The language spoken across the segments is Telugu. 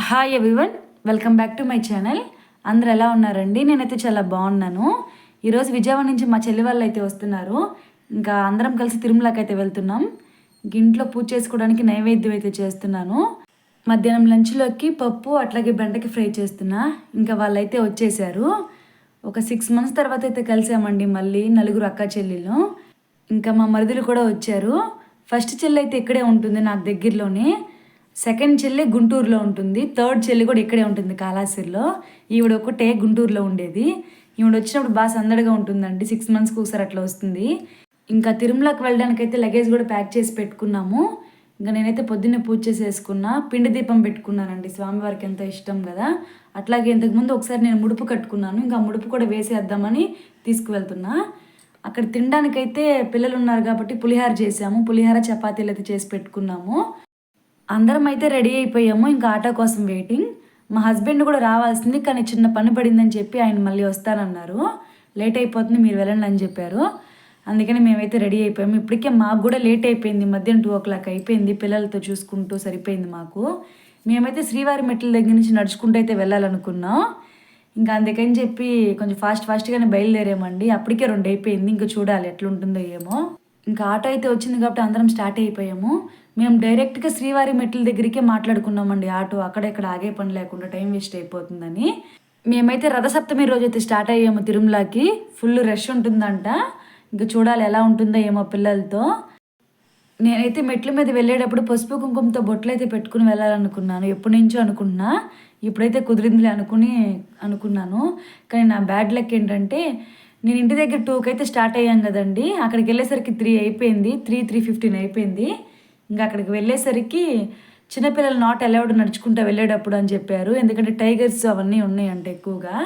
Hi everyone, welcome back to my channel. అందరు ఎలా ఉన్నారండి? నేనైతే చాలా బాగున్నాను. ఈరోజు విజయవాడ నుంచి మా చెల్లి వాళ్ళు అయితే వస్తున్నారు. ఇంకా అందరం కలిసి తిరుమలకి అయితే వెళ్తున్నాం. ఇంట్లో పూజ చేసుకోవడానికి నైవేద్యం అయితే చేస్తున్నాను. మధ్యాహ్నం లంచ్లోకి పప్పు అట్లాగే బెండకి ఫ్రై చేస్తున్నా. ఇంకా వాళ్ళైతే వచ్చేసారు. ఒక 6 months తర్వాత అయితే కలిసామండి మళ్ళీ నలుగురు అక్క చెల్లెళ్ళు. ఇంకా మా మరుదులు కూడా వచ్చారు. ఫస్ట్ చెల్లి అయితే ఇక్కడే ఉంటుంది నాకు దగ్గరలోనే. సెకండ్ చెల్లి గుంటూరులో ఉంటుంది. థర్డ్ చెల్లి కూడా ఇక్కడే ఉంటుంది కాళాశ్రీలో. ఈవిడ ఒకటే గుంటూరులో ఉండేది. ఈవిడ వచ్చినప్పుడు బాగా సందడిగా ఉంటుందండి. 6 monthsకి ఒకసారి అట్లా వస్తుంది. ఇంకా తిరుమలకి వెళ్ళడానికి అయితే లగేజ్ కూడా ప్యాక్ చేసి పెట్టుకున్నాము. ఇంకా నేనైతే పొద్దున్నే పూజ చేసేసుకున్నా. పిండి దీపం పెట్టుకున్నానండి, స్వామివారికి ఎంత ఇష్టం కదా. అట్లాగే ఇంతకుముందు ఒకసారి నేను ముడుపు కట్టుకున్నాను. ఇంకా ముడుపు కూడా వేసేద్దామని తీసుకువెళ్తున్నా. అక్కడ తినడానికైతే పిల్లలు ఉన్నారు కాబట్టి పులిహార చేసాము. పులిహార చపాతీలు అయితే చేసి పెట్టుకున్నాము. అందరం అయితే రెడీ అయిపోయాము. ఇంకా ఆటో కోసం వెయిటింగ్. మా హస్బెండ్ కూడా రావాల్సింది, కానీ చిన్న పని పడిందని చెప్పి ఆయన మళ్ళీ వస్తానన్నారు. లేట్ అయిపోతుంది, మీరు వెళ్ళండి అని చెప్పారు. అందుకని మేమైతే రెడీ అయిపోయాము. ఇప్పటికే మాకు కూడా లేట్ అయిపోయింది. మధ్యాహ్నం 2 o'clock అయిపోయింది. పిల్లలతో చూసుకుంటూ సరిపోయింది మాకు. మేమైతే శ్రీవారి మెట్ల దగ్గర నుంచి నడుచుకుంటూ అయితే వెళ్ళాలనుకున్నాం. ఇంకా అందుకని చెప్పి కొంచెం ఫాస్ట్గానే బయలుదేరామండి. అప్పటికే 2 అయిపోయింది. ఇంకా చూడాలి ఎట్లుంటుందో ఏమో. ఇంకా ఆటో అయితే వచ్చింది కాబట్టి అందరం స్టార్ట్ అయిపోయాము. మేము డైరెక్ట్గా శ్రీవారి మెట్ల దగ్గరికే మాట్లాడుకున్నామండి. ఆటో అక్కడెక్కడ ఆగే పని లేకుండా టైం వేస్ట్ అయిపోతుందని. మేమైతే రథసప్తమి రోజు అయితే స్టార్ట్ అయ్యాము తిరుమలకి. ఫుల్ రష్ ఉంటుందంట. ఇంకా చూడాలి ఎలా ఉంటుందో ఏమో పిల్లలతో. నేనైతే మెట్ల మీద వెళ్ళేటప్పుడు పసుపు కుంకుమతో బొట్లు అయితే పెట్టుకుని వెళ్ళాలనుకున్నాను. ఎప్పటి నుంచో అనుకున్నా. ఇప్పుడైతే కుదిరిందిలే అనుకున్నాను. కానీ నా బ్యాడ్ లక్ ఏంటంటే, నేను ఇంటి దగ్గర 2కి అయితే స్టార్ట్ అయ్యాం కదండి. అక్కడికి వెళ్ళేసరికి 3 అయిపోయింది. 3:15 అయిపోయింది. ఇంకా అక్కడికి వెళ్ళేసరికి చిన్నపిల్లలు నాట్ అలౌడ్ నడుచుకుంటూ వెళ్ళేటప్పుడు అని చెప్పారు. ఎందుకంటే టైగర్స్ అవన్నీ ఉన్నాయంట ఎక్కువగా.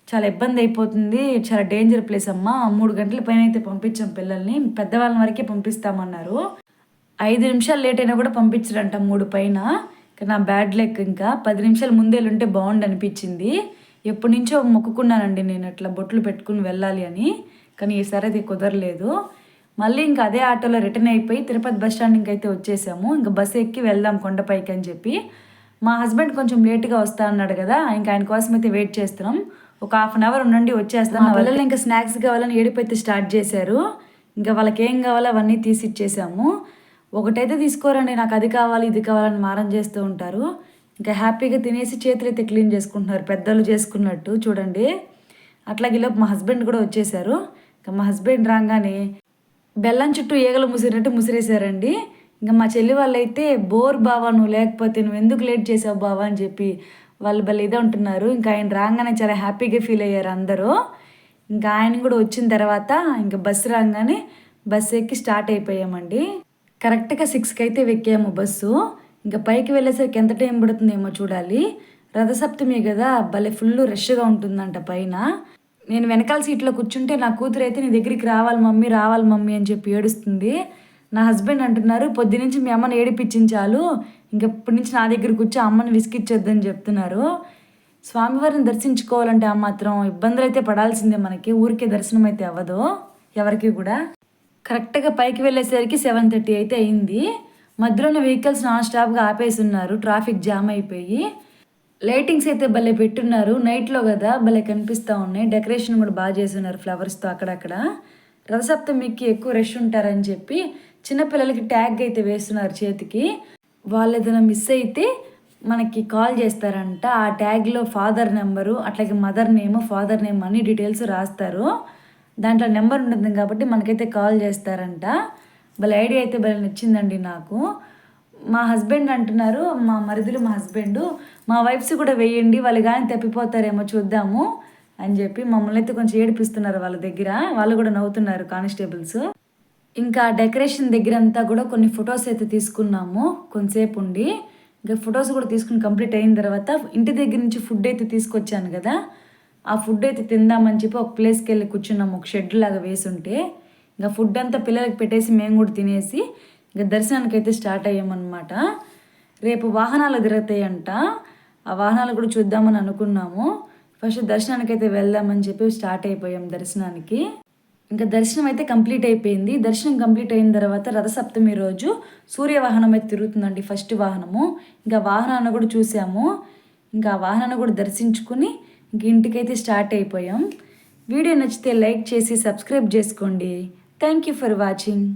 చాలా ఇబ్బంది అయిపోతుంది, చాలా డేంజర్ ప్లేస్ అమ్మ. 3 గంటల పైన అయితే పంపించాం పిల్లల్ని. పెద్దవాళ్ళ వరకే పంపిస్తామన్నారు. 5 నిమిషాలు లేట్ అయినా కూడా పంపించరంట 3 పైన. నా బ్యాడ్ లక్. ఇంకా 10 నిమిషాలు ముందే ఉంటే బాగుండు అనిపించింది. ఎప్పటి నుంచో మొక్కుకున్నానండి నేను అట్లా బొట్లు పెట్టుకుని వెళ్ళాలి అని. కానీ ఈసారి అది కుదరలేదు. మళ్ళీ ఇంకా అదే ఆటోలో రిటర్న్ అయిపోయి తిరుపతి బస్ స్టాండ్కి అయితే వచ్చేసాము. ఇంకా బస్సు ఎక్కి వెళ్దాం కొండపైకి అని చెప్పి. మా హస్బెండ్ కొంచెం లేట్గా వస్తా అన్నాడు కదా, ఇంకా ఆయన కోసం అయితే వెయిట్ చేస్తున్నాం. ఒక 1/2 hour ఉండండి వచ్చేస్తాం. మా పిల్లలు ఇంకా స్నాక్స్ కావాలని ఏడుపు అయితే స్టార్ట్ చేశారు. ఇంకా వాళ్ళకి ఏం కావాలో అవన్నీ తీసి ఇచ్చేసాము. ఒకటైతే తీసుకోరండి, నాకు అది కావాలి ఇది కావాలని మారం చేస్తూ ఉంటారు. ఇంకా హ్యాపీగా తినేసి చేతులు అయితే క్లీన్ చేసుకుంటున్నారు, పెద్దలు చేసుకున్నట్టు చూడండి. అట్లాగే మా హస్బెండ్ కూడా వచ్చేసారు. ఇంకా మా హస్బెండ్ రాగానే బెల్లం చుట్టూ ఈగలు ముసిరినట్టు ముసిరేశారండి. ఇంకా మా చెల్లి వాళ్ళు అయితే, బోర్ బావా నువ్వు లేకపోతే నువ్వు ఎందుకు లేట్ చేసావు బావా అని చెప్పి వాళ్ళు భలే ఇదే ఉంటున్నారు. ఇంకా ఆయన రాగానే చాలా హ్యాపీగా ఫీల్ అయ్యారు అందరూ. ఇంకా ఆయన కూడా వచ్చిన తర్వాత ఇంకా బస్సు రాగానే బస్సు ఎక్కి స్టార్ట్ అయిపోయామండి. కరెక్ట్గా 6కి అయితే ఎక్కాము బస్సు. ఇంకా పైకి వెళ్ళేసరికి ఎంత టైం పడుతుందేమో చూడాలి. రథసప్తమి కదా, భలే ఫుల్ రష్గా ఉంటుందంట పైన. నేను వెనకాల సీట్లో కూర్చుంటే నా కూతురు అయితే నీ దగ్గరికి రావాలి మమ్మీ అని చెప్పి ఏడుస్తుంది. నా హస్బెండ్ అంటున్నారు, పొద్దునుంచి మీ అమ్మని ఏడిపించాలు, ఇంకెప్పటి నుంచి నా దగ్గర కూర్చో అమ్మని విసిగిచ్చొద్దని చెప్తున్నారు. స్వామివారిని దర్శించుకోవాలంటే ఆ మాత్రం ఇబ్బందులు అయితే పడాల్సిందే మనకి. ఊరికే దర్శనం అయితే అవ్వదు ఎవరికి కూడా. కరెక్ట్గా పైకి వెళ్ళేసరికి 7:30 అయితే అయింది. మధ్యలోనే వెహికల్స్ నాన్ స్టాప్గా ఆపేసి ఉన్నారు, ట్రాఫిక్ జామ్ అయిపోయి. లైటింగ్స్ అయితే భలే పెట్టున్నారు. నైట్లో కదా భలే కనిపిస్తూ ఉన్నాయి. డెకరేషన్ కూడా బాగా చేస్తున్నారు ఫ్లవర్స్తో అక్కడక్కడ. రథసప్తమికి ఎక్కువ రష్ ఉంటారని చెప్పి చిన్నపిల్లలకి ట్యాగ్ అయితే వేస్తున్నారు చేతికి. వాళ్ళు ఏదైనా మిస్ అయితే మనకి కాల్ చేస్తారంట. ఆ ట్యాగ్లో ఫాదర్ నెంబరు అట్లాగే మదర్ నేమ్, ఫాదర్ నేమ్ అన్ని డీటెయిల్స్ రాస్తారు. దాంట్లో నెంబర్ ఉంటుంది కాబట్టి మనకైతే కాల్ చేస్తారంట. భలే ఐడియా అయితే భలే నచ్చిందండి నాకు. మా హస్బెండ్ అంటున్నారు, మా మరుదులు మా హస్బెండ్, మా వైఫ్స్ కూడా వేయండి, వాళ్ళు కానీ తప్పిపోతారేమో చూద్దాము అని చెప్పి మమ్మల్ని అయితే కొంచెం ఏడిపిస్తున్నారు వాళ్ళ దగ్గర. వాళ్ళు కూడా నవ్వుతున్నారు కానిస్టేబుల్స్. ఇంకా డెకరేషన్ దగ్గర అంతా కూడా కొన్ని ఫొటోస్ అయితే తీసుకున్నాము కొంతసేపు ఉండి. ఇంకా ఫొటోస్ కూడా తీసుకుని కంప్లీట్ అయిన తర్వాత ఇంటి దగ్గర నుంచి ఫుడ్ అయితే తీసుకొచ్చాను కదా, ఆ ఫుడ్ అయితే తిందామని చెప్పి ఒక ప్లేస్కి వెళ్ళి కూర్చున్నాము, ఒక షెడ్ లాగా వేసి ఉంటే. ఇంకా ఫుడ్ అంతా పిల్లలకి పెట్టేసి మేము కూడా తినేసి ఇంకా దర్శనానికి అయితే స్టార్ట్ అయ్యామన్నమాట. రేపు వాహనాలు తిరుగుతాయంట, ఆ వాహనాలు కూడా చూద్దామని అనుకున్నాము. ఫస్ట్ దర్శనానికి అయితే వెళ్దామని చెప్పి స్టార్ట్ అయిపోయాం దర్శనానికి. ఇంకా దర్శనం అయితే కంప్లీట్ అయిపోయింది. దర్శనం కంప్లీట్ అయిన తర్వాత రథసప్తమి రోజు సూర్యవాహనం అయితే తిరుగుతుందండి, ఫస్ట్ వాహనము. ఇంకా వాహనాన్ని కూడా చూసాము. ఇంకా ఆ వాహనాన్ని కూడా దర్శించుకుని ఇంక ఇంటికైతే స్టార్ట్ అయిపోయాం. వీడియో నచ్చితే లైక్ చేసి సబ్స్క్రైబ్ చేసుకోండి. Thank you for watching.